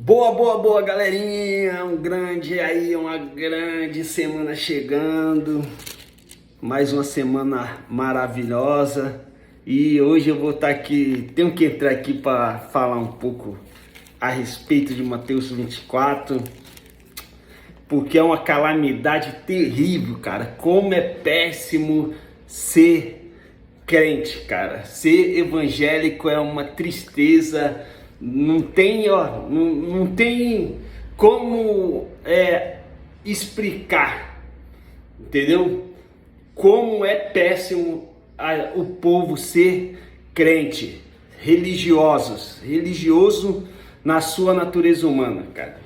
Boa, galerinha, uma grande semana chegando, mais uma semana maravilhosa, e hoje eu vou estar aqui, tenho que entrar aqui para falar um pouco a respeito de Mateus 24, porque é uma calamidade terrível, cara. Como é péssimo ser crente, cara. Ser evangélico é uma tristeza. Não tem como explicar, entendeu? Como é péssimo o povo ser crente, religioso na sua natureza humana, cara.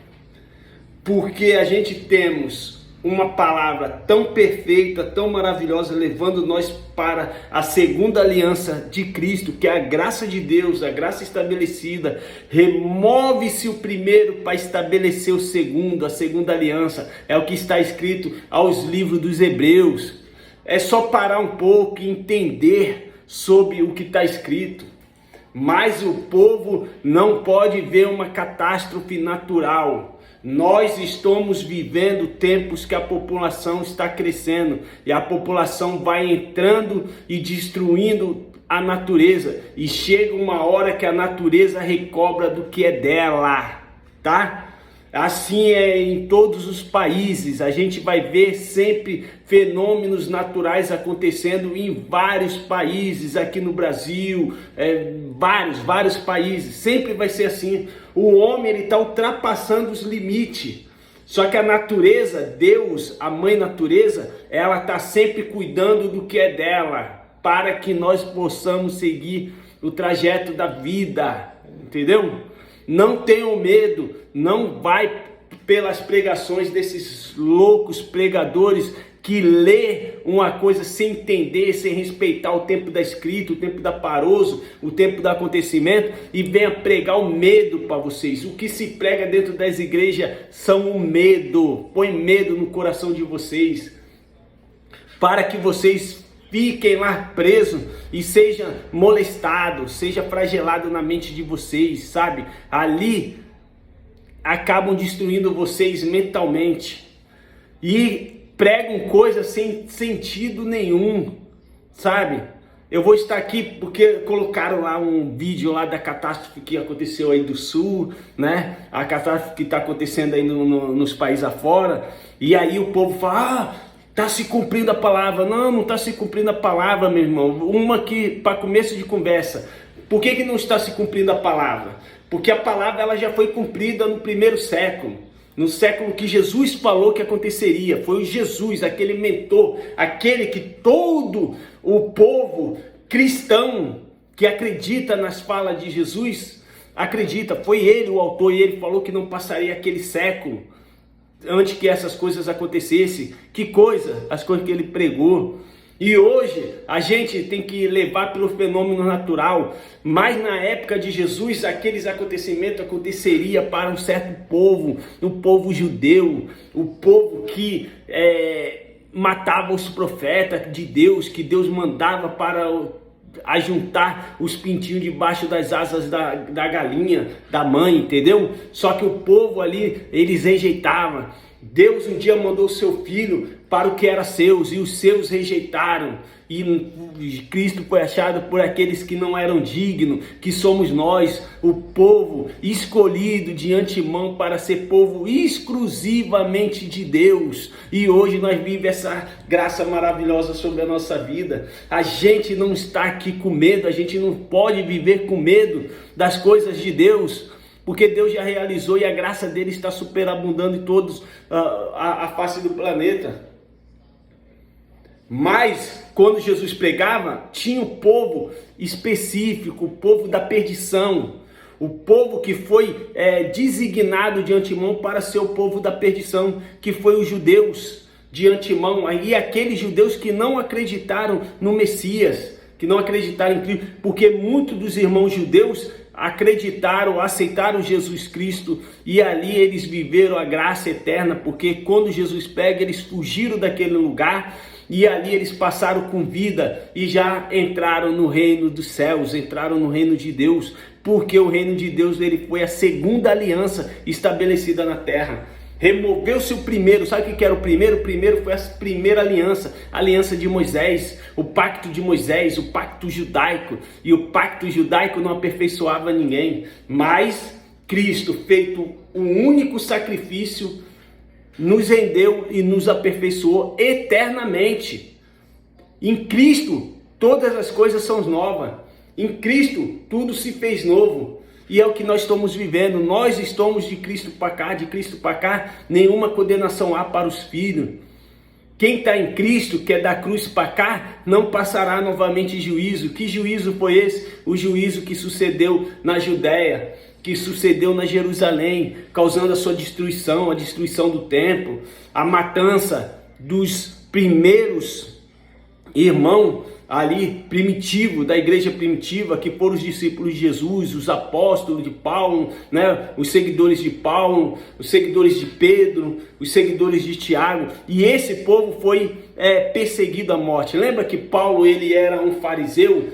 Porque a gente temos uma palavra tão perfeita, tão maravilhosa, levando nós para a segunda aliança de Cristo, que é a graça de Deus, a graça estabelecida. Remove-se o primeiro para estabelecer o segundo, a segunda aliança. É o que está escrito aos livros dos Hebreus. É só parar um pouco e entender sobre o que está escrito. Mas o povo não pode ver uma catástrofe natural. Nós estamos vivendo tempos que a população está crescendo e a população vai entrando e destruindo a natureza, e chega uma hora que a natureza recobra do que é dela, tá? Assim é em todos os países. A gente vai ver sempre fenômenos naturais acontecendo em vários países, aqui no Brasil, vários países. Sempre vai ser assim. O homem está ultrapassando os limites. Só que a natureza, Deus, a mãe natureza, ela está sempre cuidando do que é dela, para que nós possamos seguir o trajeto da vida, entendeu? Não tenham medo, não vai pelas pregações desses loucos pregadores que lê uma coisa sem entender, sem respeitar o tempo da escrita, o tempo da paroso, o tempo do acontecimento, e venha pregar o medo para vocês. O que se prega dentro das igrejas são o medo. Põe medo no coração de vocês, para que vocês fiquem lá presos e seja molestado, seja flagelado na mente de vocês, sabe? Ali acabam destruindo vocês mentalmente e pregam coisas sem sentido nenhum, sabe? Eu vou estar aqui porque colocaram lá um vídeo lá da catástrofe que aconteceu aí do sul, né? A catástrofe que está acontecendo aí nos países afora, e aí o povo fala: tá se cumprindo a palavra. Não está se cumprindo a palavra, meu irmão. Uma que, para começo de conversa, por que não está se cumprindo a palavra? Porque a palavra ela já foi cumprida no primeiro século. No século que Jesus falou que aconteceria. Foi o Jesus, aquele mentor, aquele que todo o povo cristão que acredita nas falas de Jesus, acredita. Foi ele o autor, e ele falou que não passaria aquele século antes que essas coisas acontecessem. Que coisa? As coisas que ele pregou. E hoje a gente tem que levar pelo fenômeno natural, mas na época de Jesus aqueles acontecimentos aconteceria para um certo povo, o povo judeu, o povo que matava os profetas de Deus, que Deus mandava para ajuntar os pintinhos debaixo das asas da galinha, da mãe, entendeu? Só que o povo ali, eles rejeitavam. Deus um dia mandou o seu filho para o que era seus, e os seus rejeitaram, e Cristo foi achado por aqueles que não eram dignos, que somos nós, o povo escolhido de antemão para ser povo exclusivamente de Deus. E hoje nós vivemos essa graça maravilhosa sobre a nossa vida. A gente não está aqui com medo, a gente não pode viver com medo das coisas de Deus, porque Deus já realizou e a graça dele está superabundando em todos a face do planeta. Mas quando Jesus pregava, tinha um povo específico, o povo da perdição, o povo que foi designado de antemão para ser o povo da perdição, que foi os judeus de antemão, e aqueles judeus que não acreditaram no Messias, que não acreditaram em Cristo, porque muitos dos irmãos judeus acreditaram, aceitaram Jesus Cristo, e ali eles viveram a graça eterna, porque quando Jesus pega, eles fugiram daquele lugar, e ali eles passaram com vida e já entraram no reino dos céus, entraram no reino de Deus. porque o reino de Deus ele foi a segunda aliança estabelecida na terra. Removeu-se o primeiro. Sabe o que era o primeiro? O primeiro foi a primeira aliança, a aliança de Moisés, o pacto de Moisés, o pacto judaico. E o pacto judaico não aperfeiçoava ninguém, mas Cristo, feito um único sacrifício, nos rendeu e nos aperfeiçoou eternamente. Em Cristo todas as coisas são novas. Em Cristo tudo se fez novo. E é o que nós estamos vivendo. Nós estamos de Cristo para cá, nenhuma condenação há para os filhos. Quem está em Cristo, que é da cruz para cá, não passará novamente juízo. Que juízo foi esse? O juízo que sucedeu na Judéia, que sucedeu na Jerusalém, causando a sua destruição, a destruição do templo, a matança dos primeiros irmãos ali primitivo, da igreja primitiva, que foram os discípulos de Jesus, os apóstolos de Paulo, né? Os seguidores de Paulo, os seguidores de Pedro, os seguidores de Tiago, e esse povo foi perseguido à morte. Lembra que Paulo ele era um fariseu,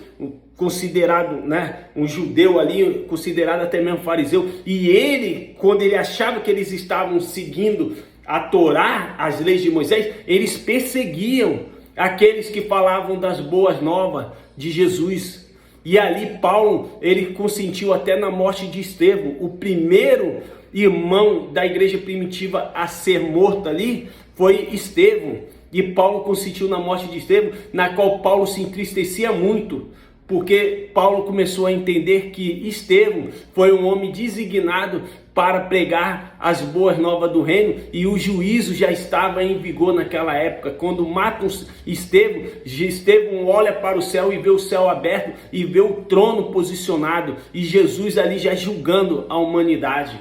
considerado, né, um judeu ali, considerado até mesmo fariseu, e ele, quando ele achava que eles estavam seguindo a Torá, as leis de Moisés, eles perseguiam aqueles que falavam das boas novas de Jesus. E ali Paulo, ele consentiu até na morte de Estevão, o primeiro irmão da igreja primitiva a ser morto ali foi Estevão. E Paulo consentiu na morte de Estevão, na qual Paulo se entristecia muito, porque Paulo começou a entender que Estevão foi um homem designado para pregar as boas novas do reino, e o juízo já estava em vigor naquela época. Quando matam Estevão, Estevão olha para o céu e vê o céu aberto e vê o trono posicionado, e Jesus ali já julgando a humanidade.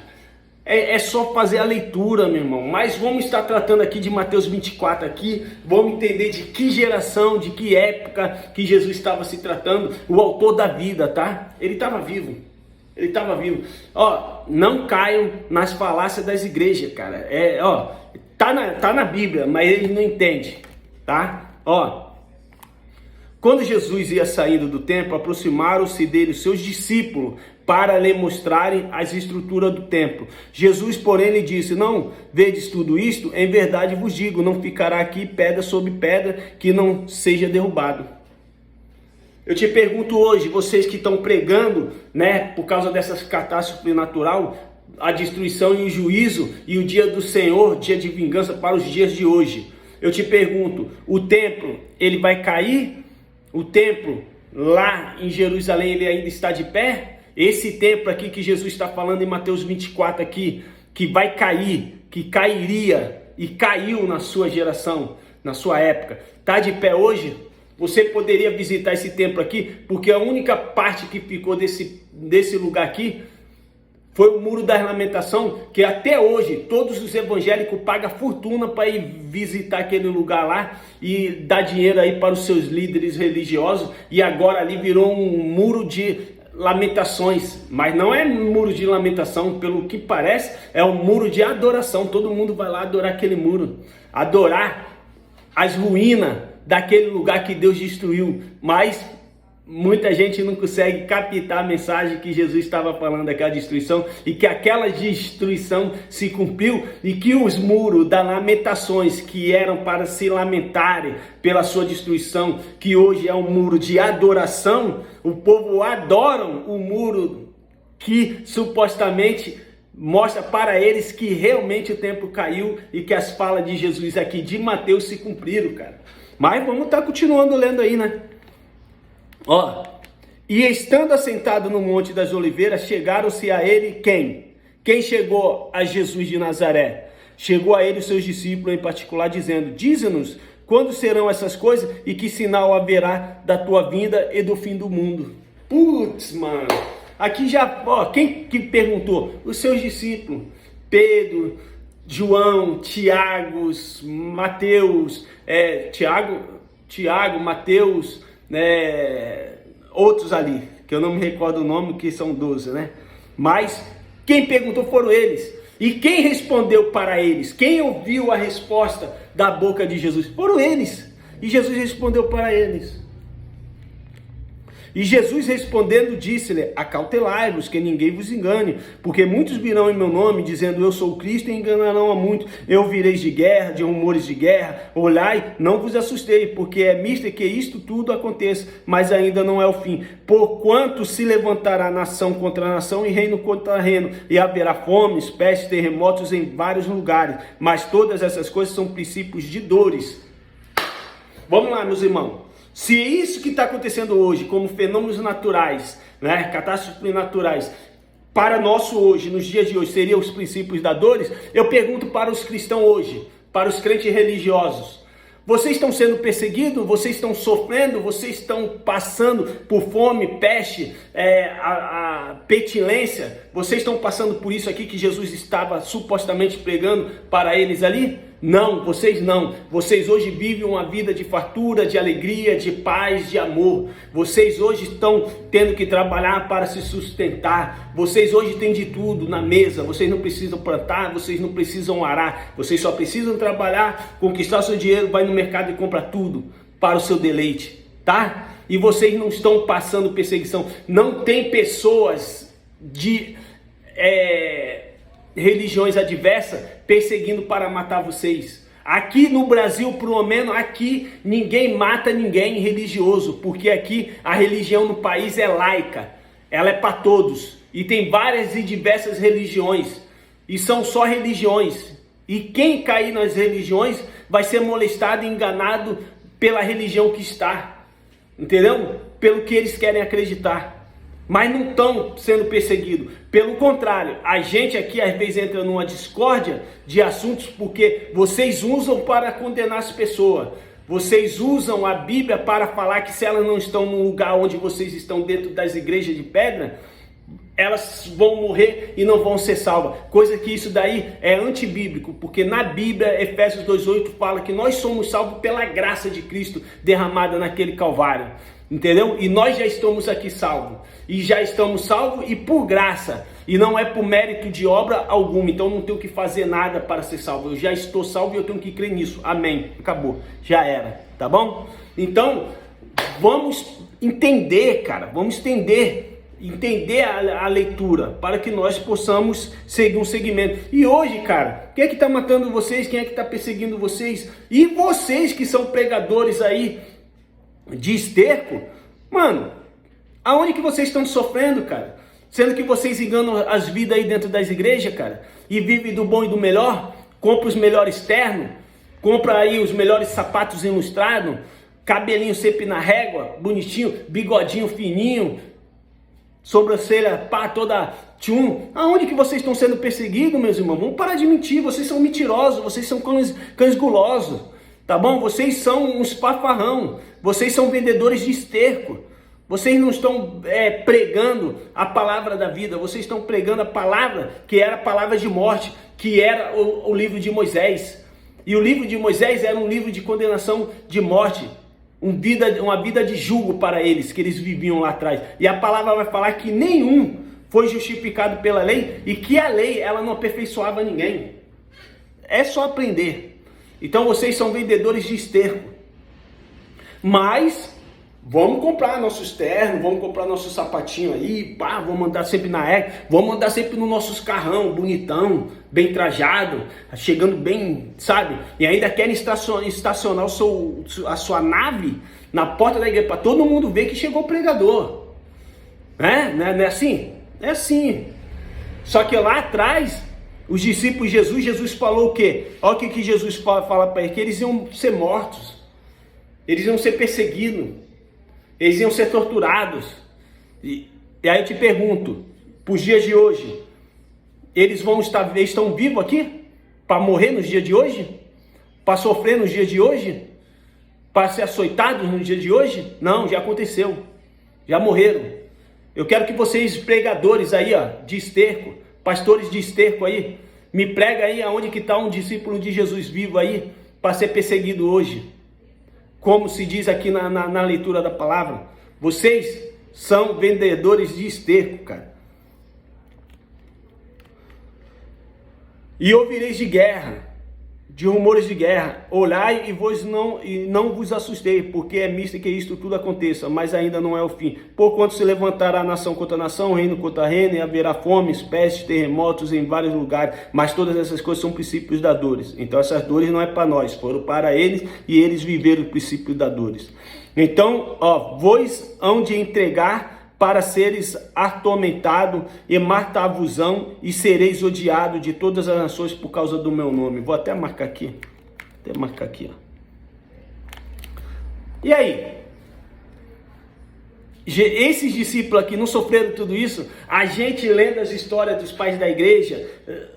É só fazer a leitura, meu irmão. Mas vamos estar tratando aqui de Mateus 24 aqui. Vamos entender de que geração, de que época que Jesus estava se tratando. O autor da vida, tá? Ele estava vivo. Ele estava vivo. Ó, não caiam nas falácias das igrejas, cara. Tá na Bíblia, mas eles não entendem, tá? Ó, quando Jesus ia saindo do templo, aproximaram-se dele os seus discípulos para lhe mostrarem as estruturas do templo. Jesus, porém, lhe disse: não vedes tudo isto? Em verdade vos digo, não ficará aqui pedra sobre pedra que não seja derrubado. Eu te pergunto hoje, vocês que estão pregando, né, por causa dessas catástrofes natural, a destruição e o juízo e o dia do Senhor, dia de vingança para os dias de hoje. Eu te pergunto, o templo, ele vai cair? O templo lá em Jerusalém, ele ainda está de pé? Esse templo aqui que Jesus está falando em Mateus 24 aqui, que vai cair, que cairia e caiu na sua geração, na sua época, está de pé hoje? Você poderia visitar esse templo aqui, porque a única parte que ficou desse lugar aqui foi o Muro das Lamentações, que até hoje todos os evangélicos pagam fortuna para ir visitar aquele lugar lá e dar dinheiro aí para os seus líderes religiosos, e agora ali virou um muro de lamentações, mas não é um muro de lamentação, pelo que parece, é um muro de adoração. Todo mundo vai lá adorar aquele muro, adorar as ruínas daquele lugar que Deus destruiu, mas muita gente não consegue captar a mensagem que Jesus estava falando daquela destruição, e que aquela destruição se cumpriu, e que os muros das lamentações que eram para se lamentarem pela sua destruição, que hoje é um muro de adoração, o povo adora o muro que supostamente mostra para eles que realmente o templo caiu e que as falas de Jesus aqui de Mateus se cumpriram, cara. Mas vamos estar continuando lendo aí, né? Ó, e estando assentado no Monte das Oliveiras, chegaram-se a ele quem? Quem chegou a Jesus de Nazaré? Chegou a ele os seus discípulos em particular, dizendo: dize-nos quando serão essas coisas e que sinal haverá da tua vinda e do fim do mundo. Putz, mano, aqui já, ó, quem que perguntou? Os seus discípulos, Pedro, João, Tiago, Mateus, Tiago, Mateus, outros ali, que eu não me recordo o nome, que são 12, né? Mas quem perguntou foram eles. E quem respondeu para eles? Quem ouviu a resposta da boca de Jesus? Foram eles. E Jesus respondeu para eles: E Jesus respondendo disse-lhe: acautelai-vos, que ninguém vos engane, porque muitos virão em meu nome, dizendo eu sou o Cristo, e enganarão a muitos. Eu vireis de guerra, de rumores de guerra. Olhai, não vos assustei, porque é mister que isto tudo aconteça, mas ainda não é o fim. Porquanto se levantará nação contra nação e reino contra reino, e haverá fomes, pestes, terremotos em vários lugares. Mas todas essas coisas são princípios de dores. Vamos lá, meus irmãos. Se isso que está acontecendo hoje, como fenômenos naturais, né, catástrofes naturais, para nós hoje, nos dias de hoje, seriam os princípios da dores, eu pergunto para os cristãos hoje, para os crentes religiosos: vocês estão sendo perseguidos? Vocês estão sofrendo? Vocês estão passando por fome, peste, a petilência? Vocês estão passando por isso aqui que Jesus estava supostamente pregando para eles ali? Não, vocês não. Vocês hoje vivem uma vida de fartura, de alegria, de paz, de amor. Vocês hoje estão tendo que trabalhar para se sustentar. Vocês hoje têm de tudo na mesa. Vocês não precisam plantar, vocês não precisam arar. Vocês só precisam trabalhar, conquistar seu dinheiro, vai no mercado e compra tudo para o seu deleite, tá? E vocês não estão passando perseguição. Não tem pessoas de religiões adversas perseguindo para matar vocês. Aqui no Brasil, pelo menos aqui, ninguém mata ninguém religioso, porque aqui a religião no país é laica, ela é para todos, e tem várias e diversas religiões, e são só religiões, e quem cair nas religiões vai ser molestado e enganado pela religião que está, entendeu? Pelo que eles querem acreditar. Mas não estão sendo perseguidos. Pelo contrário, a gente aqui às vezes entra numa discórdia de assuntos porque vocês usam para condenar as pessoas. Vocês usam a Bíblia para falar que se elas não estão no lugar onde vocês estão, dentro das igrejas de pedra, elas vão morrer e não vão ser salvas. Coisa que isso daí é antibíblico, porque na Bíblia, Efésios 2:8 fala que nós somos salvos pela graça de Cristo derramada naquele Calvário. Entendeu? E nós já estamos aqui salvos. E já estamos salvos e por graça. E não é por mérito de obra alguma. Então não tenho que fazer nada para ser salvo. Eu já estou salvo e eu tenho que crer nisso. Amém. Acabou. Já era. Tá bom? Então, vamos entender, cara. Vamos entender a leitura, para que nós possamos seguir um segmento. E hoje, cara, quem é que está matando vocês? Quem é que está perseguindo vocês? E vocês que são pregadores aí de esterco, mano, aonde que vocês estão sofrendo, cara? Sendo que vocês enganam as vidas aí dentro das igrejas, cara, e vivem do bom e do melhor, compra os melhores ternos, compra aí os melhores sapatos ilustrados, cabelinho sempre na régua, bonitinho, bigodinho fininho, sobrancelha pá, toda tchum. Aonde que vocês estão sendo perseguidos, meus irmãos? Vamos parar de mentir, vocês são mentirosos, vocês são cães gulosos. Tá bom? Vocês são uns pafarrão. Vocês são vendedores de esterco. Vocês não estão pregando a palavra da vida. Vocês estão pregando a palavra que era a palavra de morte, que era o livro de Moisés. E o livro de Moisés era um livro de condenação de morte. Uma vida de julgo para eles, que eles viviam lá atrás. E a palavra vai falar que nenhum foi justificado pela lei e que a lei ela não aperfeiçoava ninguém. É só aprender. Então vocês são vendedores de esterco. Mas vamos comprar nossos ternos, vamos comprar nosso sapatinho aí, pá, vamos andar sempre na vamos andar sempre nos nossos carrão, bonitão, bem trajado, chegando bem, sabe? E ainda querem estacionar a sua nave na porta da igreja para todo mundo ver que chegou o pregador. Não é assim? É assim. Só que lá atrás, os discípulos de Jesus falou o quê? Olha o que Jesus fala para eles, que eles iam ser mortos, eles iam ser perseguidos, eles iam ser torturados. E aí eu te pergunto, para os dias de hoje, eles estão vivos aqui? Para morrer nos dias de hoje? Para sofrer nos dias de hoje? Para ser açoitados nos dias de hoje? Não, já aconteceu, já morreram. Eu quero que vocês, pregadores aí, ó, de esterco, pastores de esterco aí, me prega aí aonde que está um discípulo de Jesus vivo aí, para ser perseguido hoje. Como se diz aqui na leitura da palavra, vocês são vendedores de esterco, cara. E ouvireis de guerra, de rumores de guerra. Olhai e não vos assustei, porque é misto que isto tudo aconteça, mas ainda não é o fim. Porquanto se levantará nação contra nação, reino contra reino, e haverá fomes, pestes, terremotos em vários lugares, mas todas essas coisas são princípios da dores. Então essas dores não é para nós, foram para eles, e eles viveram o princípio da dores. Então, vos hão de entregar para seres atormentado e matar-vos-ão, e sereis odiado de todas as nações por causa do meu nome. Vou até marcar aqui. Ó. E aí? Esses discípulos aqui não sofreram tudo isso? A gente lendo as histórias dos pais da igreja,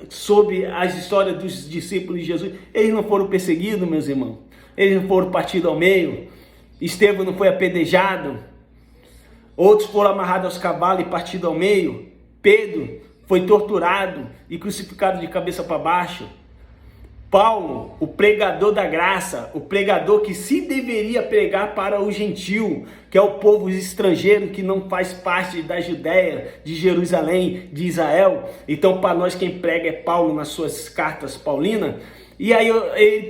sobre as histórias dos discípulos de Jesus, eles não foram perseguidos, meus irmãos? Eles não foram partidos ao meio? Estevão não foi apedrejado? Outros foram amarrados aos cavalos e partidos ao meio. Pedro foi torturado e crucificado de cabeça para baixo. Paulo, o pregador da graça, o pregador que se deveria pregar para o gentil, que é o povo estrangeiro que não faz parte da Judéia, de Jerusalém, de Israel. Então, para nós, quem prega é Paulo nas suas cartas paulinas. E aí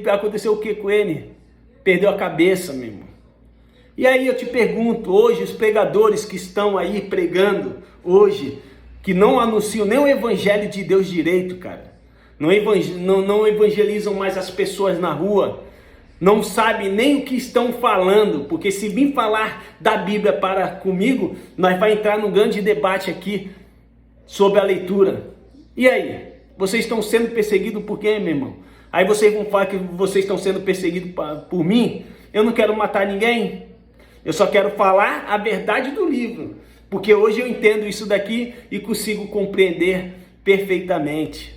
aconteceu o que com ele? Perdeu a cabeça, meu irmão. E aí eu te pergunto, hoje os pregadores que estão aí pregando, hoje, que não anunciam nem o evangelho de Deus direito, cara, não evangelizam mais as pessoas na rua, não sabem nem o que estão falando, porque se vir falar da Bíblia para comigo, nós vai entrar num grande debate aqui sobre a leitura. E aí, vocês estão sendo perseguidos por quê, meu irmão? Aí vocês vão falar que vocês estão sendo perseguidos por mim? Eu não quero matar ninguém. Eu só quero falar a verdade do livro, porque hoje eu entendo isso daqui e consigo compreender perfeitamente.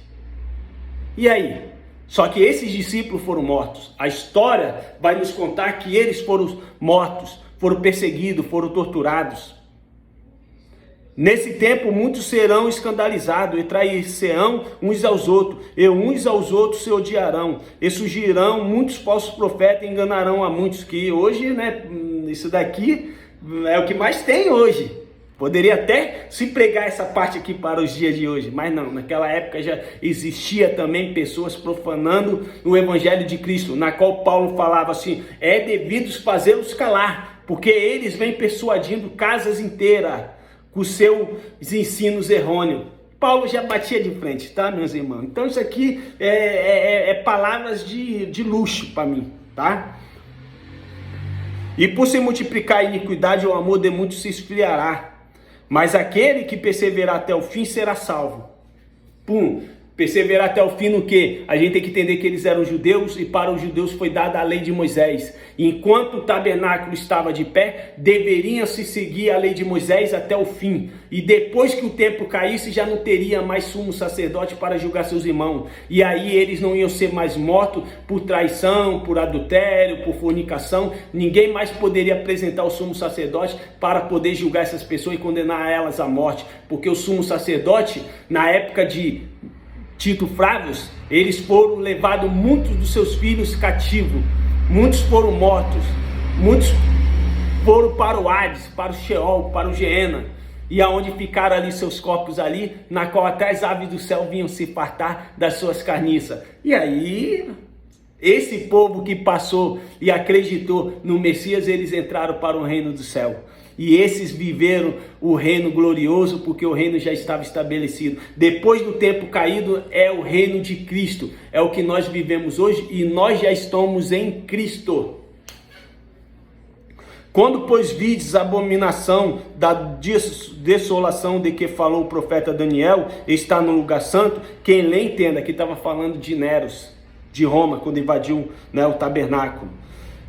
E aí? Só que esses discípulos foram mortos. A história vai nos contar que eles foram mortos, foram perseguidos, foram torturados. Nesse tempo muitos serão escandalizados e trair-se-ão uns aos outros, e uns aos outros se odiarão, e surgirão muitos falsos profetas e enganarão a muitos. Que hoje, né, isso daqui é o que mais tem hoje. Poderia até se pregar essa parte aqui para os dias de hoje, mas não, naquela época já existia também pessoas profanando o evangelho de Cristo, na qual Paulo falava assim: é devido fazê-los calar, porque eles vêm persuadindo casas inteiras com seus ensinos errôneos. Paulo já batia de frente, tá, meus irmãos? Então isso aqui é palavras de luxo para mim, tá? E por se multiplicar a iniquidade, o amor de muitos se esfriará, mas aquele que perseverar até o fim será salvo. Perseverar até o fim no quê? A gente tem que entender que eles eram judeus e para os judeus foi dada a lei de Moisés. Enquanto o tabernáculo estava de pé, deveriam se seguir a lei de Moisés até o fim. E depois que o templo caísse, já não teria mais sumo sacerdote para julgar seus irmãos. E aí eles não iam ser mais mortos por traição, por adultério, por fornicação. Ninguém mais poderia apresentar o sumo sacerdote para poder julgar essas pessoas e condenar elas à morte. Porque o sumo sacerdote, na época de Tito Frávios, eles foram levados muitos dos seus filhos cativos, muitos foram mortos, muitos foram para o Hades, para o Sheol, para o Geena, e aonde ficaram ali seus corpos ali, na qual até as aves do céu vinham se fartar das suas carniças. E aí, esse povo que passou e acreditou no Messias, eles entraram para o reino do céu. E esses viveram o reino glorioso, porque o reino já estava estabelecido. Depois do tempo caído é o reino de Cristo. É o que nós vivemos hoje e nós já estamos em Cristo. Quando, pois, vides a abominação da desolação de que falou o profeta Daniel, está no lugar santo, quem lê entenda, que estava falando de Nero, de Roma, quando invadiu, né, o tabernáculo.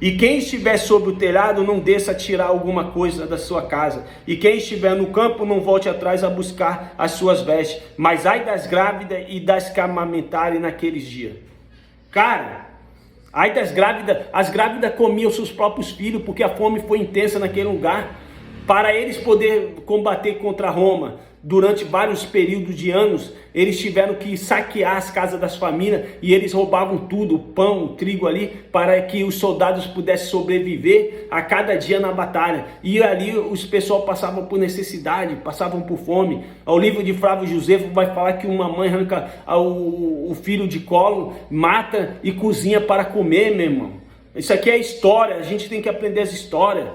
E quem estiver sobre o telhado, não desça a tirar alguma coisa da sua casa. E quem estiver no campo, não volte atrás a buscar as suas vestes. Mas ai das grávidas e das que amamentarem naqueles dias. Cara, ai das grávidas. As grávidas comiam seus próprios filhos, porque a fome foi intensa naquele lugar. Para eles poderem combater contra Roma, durante vários períodos de anos, eles tiveram que saquear as casas das famílias e eles roubavam tudo, o pão, o trigo ali, para que os soldados pudessem sobreviver a cada dia na batalha. E ali os pessoal passavam por necessidade, passavam por fome. O livro de Flávio Josefo vai falar que uma mãe arranca o filho de colo, mata e cozinha para comer, meu irmão. Isso aqui é história, a gente tem que aprender as histórias.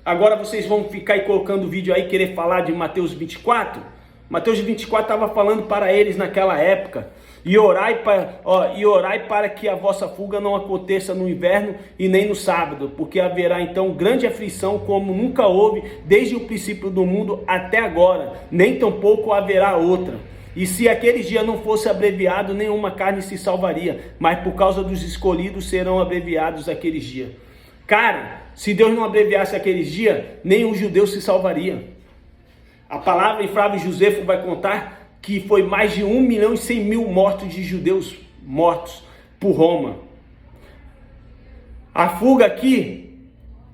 Agora vocês vão ficar aí colocando vídeo aí, querer falar de Mateus 24? Mateus 24 estava falando para eles naquela época. E orai para que a vossa fuga não aconteça no inverno e nem no sábado, porque haverá então grande aflição como nunca houve desde o princípio do mundo até agora, nem tampouco haverá outra. E se aqueles dias não fosse abreviado, nenhuma carne se salvaria, mas por causa dos escolhidos serão abreviados aqueles dias. Cara, se Deus não abreviasse aqueles dias, nem os judeus se salvaria. A palavra em Flávio Josefo vai contar que foi mais de 1.100.000 mortos de judeus mortos por Roma. A fuga aqui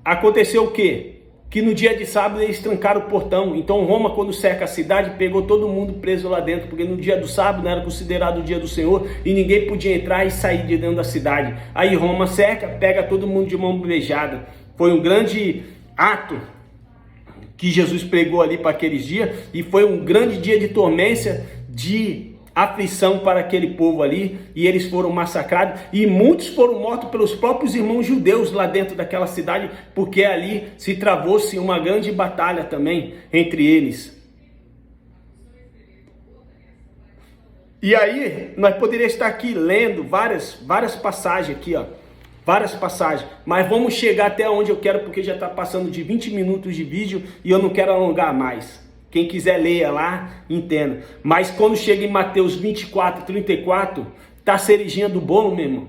aconteceu o quê? Que no dia de sábado eles trancaram o portão. Então Roma, quando cerca a cidade, pegou todo mundo preso lá dentro, porque no dia do sábado não era considerado o dia do Senhor e ninguém podia entrar e sair de dentro da cidade. Aí Roma cerca, pega todo mundo de mão beijada. Foi um grande ato que Jesus pregou ali para aqueles dias, e foi um grande dia de tormenta, de aflição para aquele povo ali, e eles foram massacrados, e muitos foram mortos pelos próprios irmãos judeus lá dentro daquela cidade, porque ali se travou-se uma grande batalha também entre eles. E aí, nós poderíamos estar aqui lendo várias passagens aqui, ó. Várias passagens, mas vamos chegar até onde eu quero, porque já está passando de 20 minutos de vídeo e eu não quero alongar mais. Quem quiser leia lá, entenda. Mas quando chega em Mateus 24, 34, tá a cerejinha do bolo, meu irmão.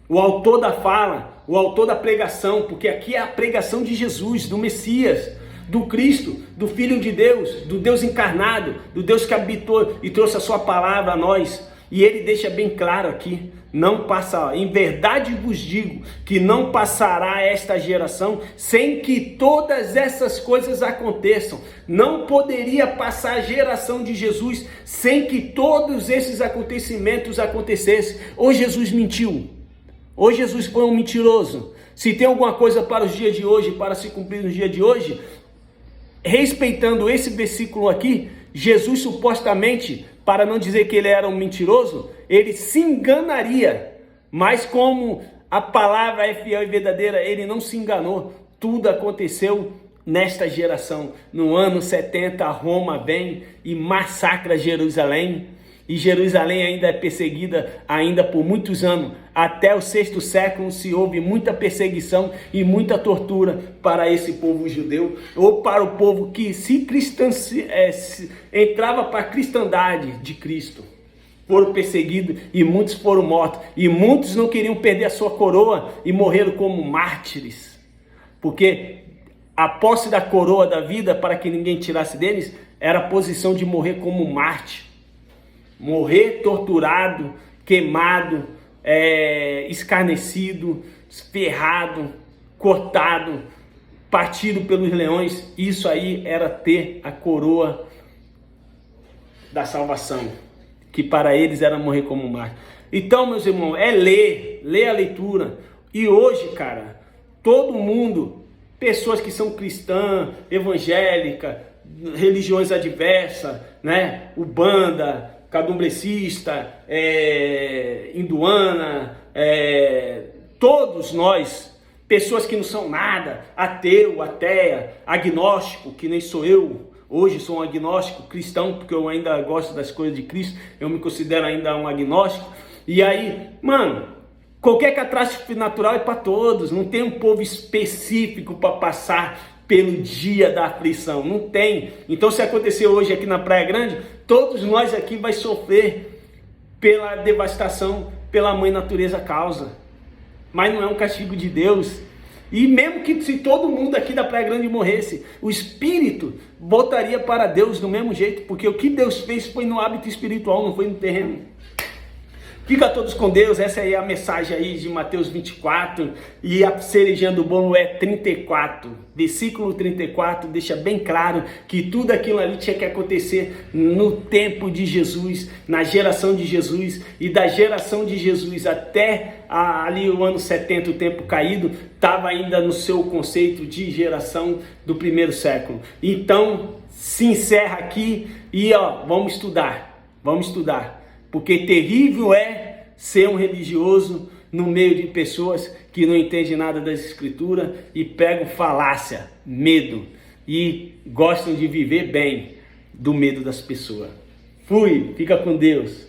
O autor da fala, o autor da pregação, porque aqui é a pregação de Jesus, do Messias, do Cristo, do Filho de Deus, do Deus encarnado, do Deus que habitou e trouxe a sua palavra a nós. E ele deixa bem claro aqui, não passará, em verdade vos digo, que não passará esta geração sem que todas essas coisas aconteçam. Não poderia passar a geração de Jesus sem que todos esses acontecimentos acontecessem. Ou Jesus mentiu, ou Jesus foi um mentiroso. Se tem alguma coisa para os dias de hoje, para se cumprir no dia de hoje, respeitando esse versículo aqui, Jesus supostamente, para não dizer que ele era um mentiroso, ele se enganaria. Mas como a palavra é fiel e verdadeira, ele não se enganou. Tudo aconteceu nesta geração. No ano 70, Roma vem e massacra Jerusalém. E Jerusalém ainda é perseguida ainda por muitos anos. Até o 6º século se houve muita perseguição e muita tortura para esse povo judeu, ou para o povo que entrava para a cristandade de Cristo. Foram perseguidos e muitos foram mortos. E muitos não queriam perder a sua coroa e morreram como mártires. Porque a posse da coroa da vida, para que ninguém tirasse deles, era a posição de morrer como mártir. Morrer torturado, queimado, escarnecido, ferrado, cortado, partido pelos leões. Isso aí era ter a coroa da salvação, que para eles era morrer como mártir. Então, meus irmãos, ler a leitura. E hoje, cara, todo mundo, pessoas que são cristãs, evangélicas, religiões adversas, né, Umbanda, candomblecista, hinduana, todos nós, pessoas que não são nada, ateu, ateia, agnóstico, que nem sou eu. Hoje sou um agnóstico cristão, porque eu ainda gosto das coisas de Cristo, eu me considero ainda um agnóstico. E aí, mano, qualquer catástrofe natural é para todos, não tem um povo específico para passar pelo dia da aflição, não tem. Então, se acontecer hoje aqui na Praia Grande, todos nós aqui vai sofrer pela devastação, pela mãe natureza causa. Mas não é um castigo de Deus. E mesmo que se todo mundo aqui da Praia Grande morresse, o espírito voltaria para Deus do mesmo jeito, porque o que Deus fez foi no hábito espiritual, não foi no terreno. Fica todos com Deus. Essa aí é a mensagem aí de Mateus 24 e a cerejinha do bolo é 34. Versículo 34 deixa bem claro que tudo aquilo ali tinha que acontecer no tempo de Jesus, na geração de Jesus, e da geração de Jesus até ali o ano 70, o tempo caído, estava ainda no seu conceito de geração do primeiro século. Então se encerra aqui e vamos estudar, porque terrível é ser um religioso no meio de pessoas que não entendem nada das escrituras e pegam falácia, medo, e gostam de viver bem do medo das pessoas. Fui, fica com Deus.